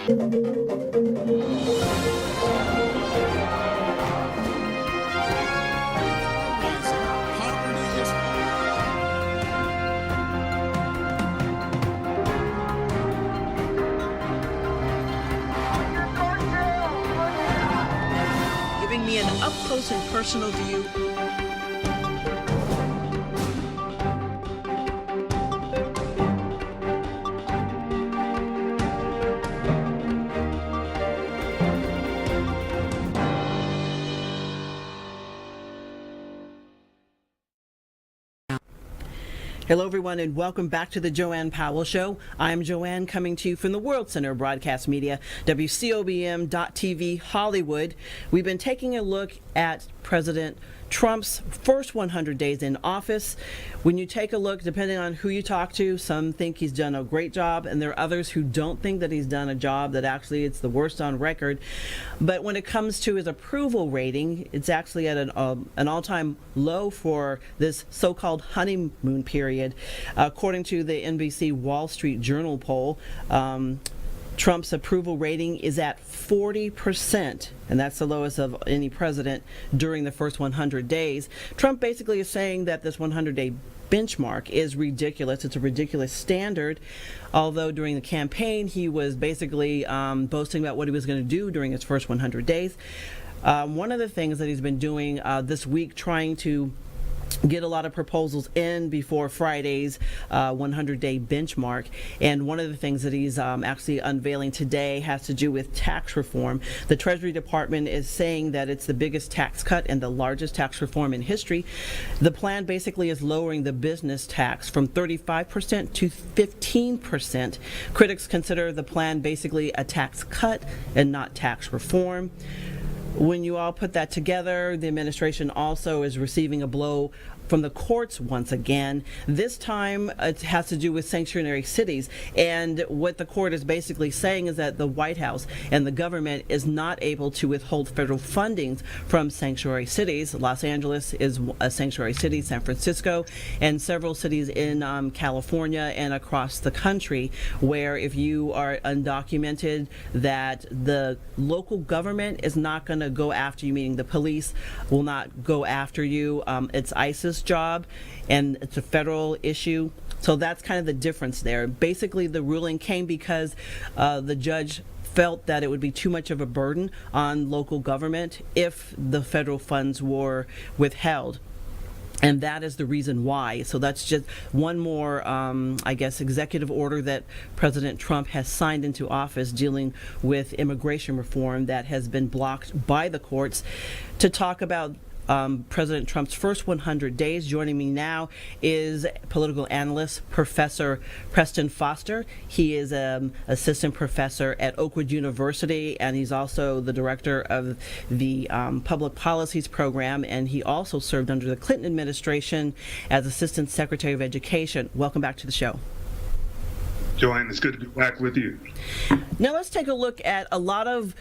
Giving me an up-close and personal view. Hello, everyone, and welcome back to the JoAnne Powell Show. I'm JoAnne, coming to you from the World Center of Broadcast Media, WCOBM.TV, Hollywood. We've been taking a look at President Trump's first 100 days in office. When you take a look, depending on who you talk to, some think he's done a great job, and there are others who don't think that he's done a job, that actually it's the worst on record. But when it comes to his approval rating, it's actually at an all-time low for this so-called honeymoon period. According to the NBC Wall Street Journal poll, Trump's approval rating is at 40%, and that's the lowest of any president during the first 100 days. Trump basically is saying that this 100-day benchmark is ridiculous. It's a ridiculous standard, although during the campaign he was basically boasting about what he was going to do during his first 100 days. One of the things that he's been doing this week, trying to get a lot of proposals in before Friday's 100-day benchmark. And one of the things that he's actually unveiling today has to do with tax reform. The Treasury Department is saying that it's the biggest tax cut and the largest tax reform in history. The plan basically is lowering the business tax from 35% to 15%. Critics consider the plan basically a tax cut and not tax reform. When you all put that together, the administration also is receiving a blow from the courts once again. This time it has to do with sanctuary cities, and what the court is basically saying is that the White House and the government is not able to withhold federal funding from sanctuary cities. Los Angeles is a sanctuary city, San Francisco, and several cities in California and across the country, where if you are undocumented, that the local government is not going to go after you, meaning the police will not go after you. It's ISIS job, and it's a federal issue. So that's kind of the difference there. Basically, the ruling came because the judge felt that it would be too much of a burden on local government if the federal funds were withheld. And that is the reason why. So that's just one more, I guess, executive order that President Trump has signed into office dealing with immigration reform that has been blocked by the courts. To talk about President Trump's first 100 days, joining me now is political analyst Professor Preston Foster. He is an assistant professor at Oakwood University, and he's also the director of the Public Policies Program, and he also served under the Clinton administration as Assistant Secretary of Education. Welcome back to the show. JoAnne, it's good to be back with you. Now let's take a look at a lot of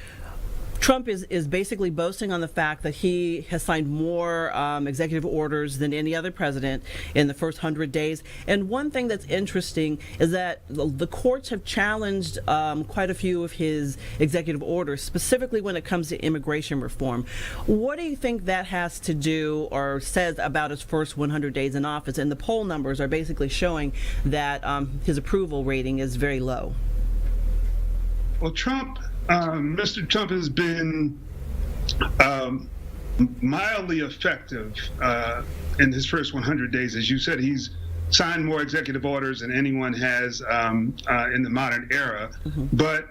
Trump is basically boasting on the fact that he has signed more executive orders than any other president in the first 100 days. And one thing that's interesting is that the courts have challenged quite a few of his executive orders, specifically when it comes to immigration reform. What do you think that has to do or says about his first 100 days in office? And the poll numbers are basically showing that his approval rating is very low. Well, Mr. Trump has been mildly effective in his first 100 days. As you said, he's signed more executive orders than anyone has in the modern era. Mm-hmm. But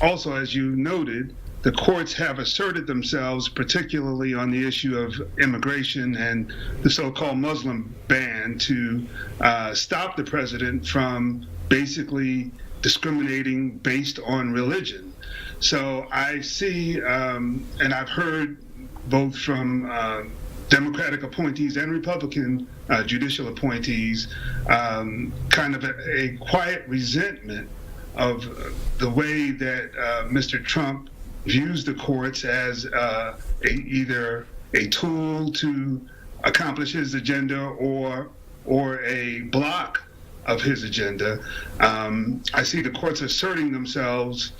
also, as you noted, the courts have asserted themselves, particularly on the issue of immigration and the so-called Muslim ban, to stop the president from basically discriminating based on religion. So I see, and I've heard both from Democratic appointees and Republican judicial appointees, kind of a quiet resentment of the way that Mr. Trump views the courts as either a tool to accomplish his agenda or a block of his agenda. I see the courts asserting themselves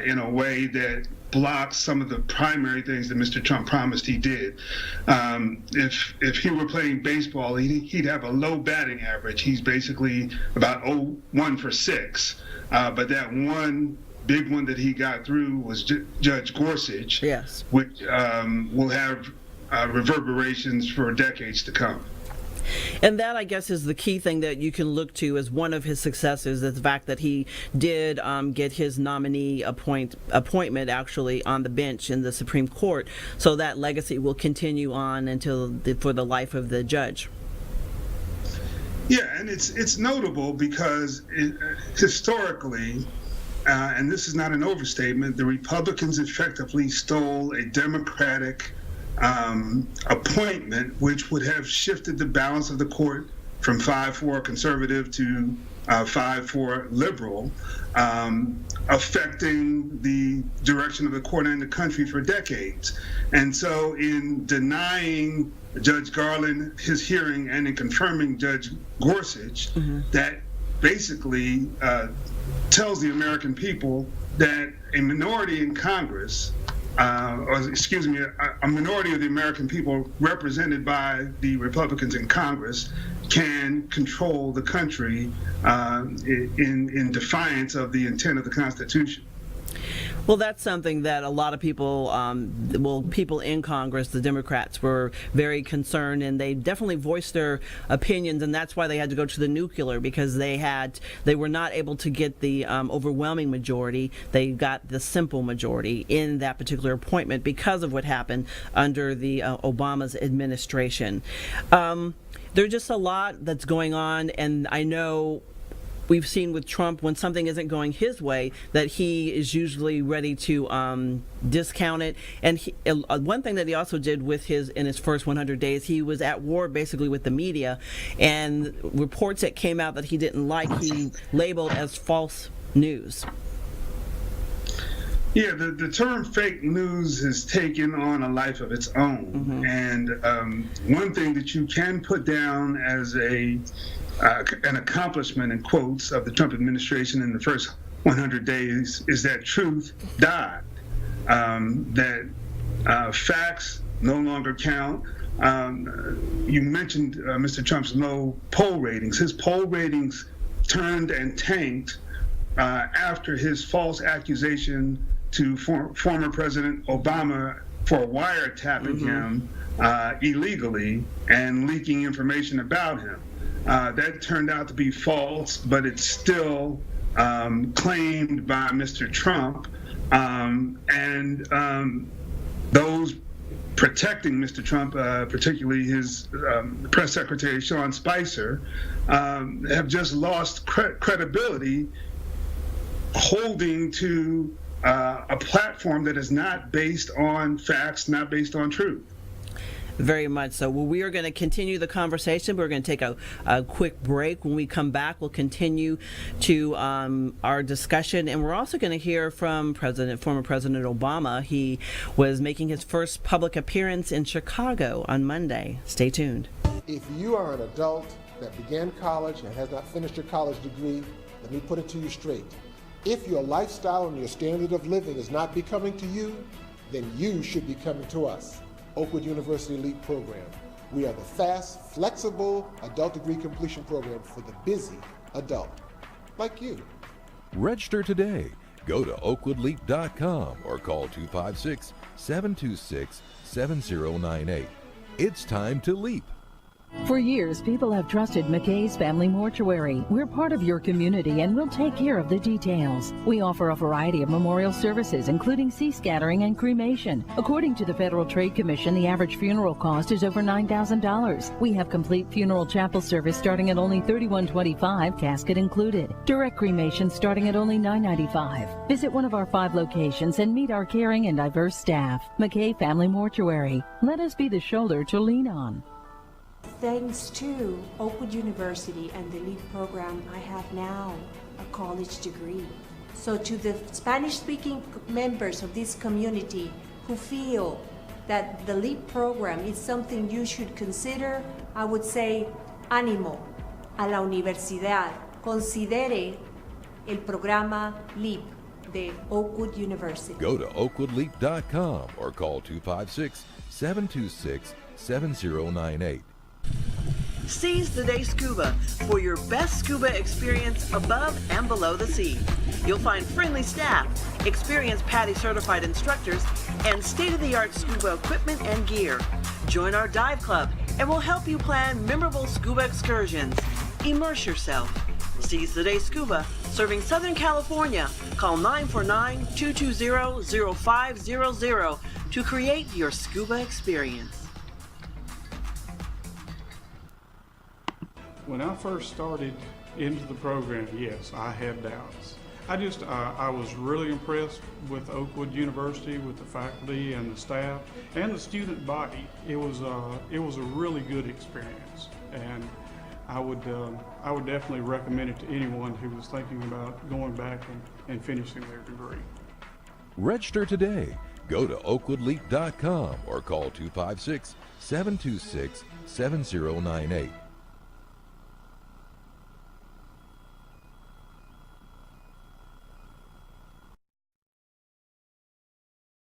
in a way that blocks some of the primary things that Mr. Trump promised he did. If he were playing baseball, he'd have a low batting average. He's basically about 1 for 6. But that one big one that he got through was Judge Gorsuch, yes, which will have reverberations for decades to come. And that, I guess, is the key thing that you can look to as one of his successes, is the fact that he did get his nominee appointment actually on the bench in the Supreme Court. So that legacy will continue on for the life of the judge. Yeah, and it's notable because historically, and this is not an overstatement, the Republicans effectively stole a Democratic appointment, which would have shifted the balance of the court from 5-4 conservative to 5-4 liberal, affecting the direction of the court and the country for decades. And so in denying Judge Garland his hearing and in confirming Judge Gorsuch, that basically tells the American people that a minority in Congress, a minority of the American people represented by the Republicans in Congress can control the country in defiance of the intent of the Constitution. Well, that's something that a lot of people, people in Congress, the Democrats, were very concerned, and they definitely voiced their opinions, and that's why they had to go to the nuclear, because they were not able to get the overwhelming majority. They got the simple majority in that particular appointment because of what happened under the Obama's administration. There's just a lot that's going on, and I know we've seen with Trump, when something isn't going his way, that he is usually ready to discount it. And one thing that he also did in his first 100 days, he was at war basically with the media, and reports that came out that he didn't like, he labeled as false news. Yeah, the term fake news has taken on a life of its own. And one thing that you can put down as an accomplishment, in quotes, of the Trump administration in the first 100 days is that truth died, that facts no longer count. You mentioned Mr. Trump's low poll ratings. His poll ratings turned and tanked after his false accusation to former President Obama for wiretapping him illegally and leaking information about him. That turned out to be false, but it's still claimed by Mr. Trump, and those protecting Mr. Trump, particularly his press secretary, Sean Spicer, have just lost credibility holding to a platform that is not based on facts, not based on truth. Very much so. Well, we are going to continue the conversation. We're going to take a quick break. When we come back, we'll continue to our discussion, and we're also going to hear from former President Obama. He was making his first public appearance in Chicago on Monday. Stay tuned. If you are an adult that began college and has not finished your college degree, let me put it to you straight. If your lifestyle and your standard of living is not becoming to you, then you should be coming to us. Oakwood University Elite Program. We are the fast, flexible adult degree completion program for the busy adult, like you. Register today. Go to oakwoodleap.com or call 256-726-7098. It's time to leap. For years, people have trusted McKay's Family Mortuary. We're part of your community and we'll take care of the details. We offer a variety of memorial services, including sea scattering and cremation. According to the Federal Trade Commission, the average funeral cost is over $9,000. We have complete funeral chapel service starting at only $31.25, casket included. Direct cremation starting at only $9.95. Visit one of our 5 locations and meet our caring and diverse staff. McKay Family Mortuary. Let us be the shoulder to lean on. Thanks to Oakwood University and the LEAP program, I have now a college degree. So to the Spanish-speaking members of this community who feel that the LEAP program is something you should consider, I would say, ánimo a la universidad. Considere el programa LEAP. the Oakwood University. Go to oakwoodleap.com or call 256-726-7098. Seize the Day Scuba for your best scuba experience above and below the sea. You'll find friendly staff, experienced PADI certified instructors, and state-of-the-art scuba equipment and gear. Join our dive club and we'll help you plan memorable scuba excursions. Immerse yourself. Seize the Day Scuba, serving Southern California. Call 949-220-0500 to create your scuba experience. When I first started into the program, yes, I had doubts. I was really impressed with Oakwood University, with the faculty and the staff and the student body. It was a really good experience, and I would definitely recommend it to anyone who was thinking about going back and finishing their degree. Register today. Go to oakwoodleap.com or call 256-726-7098.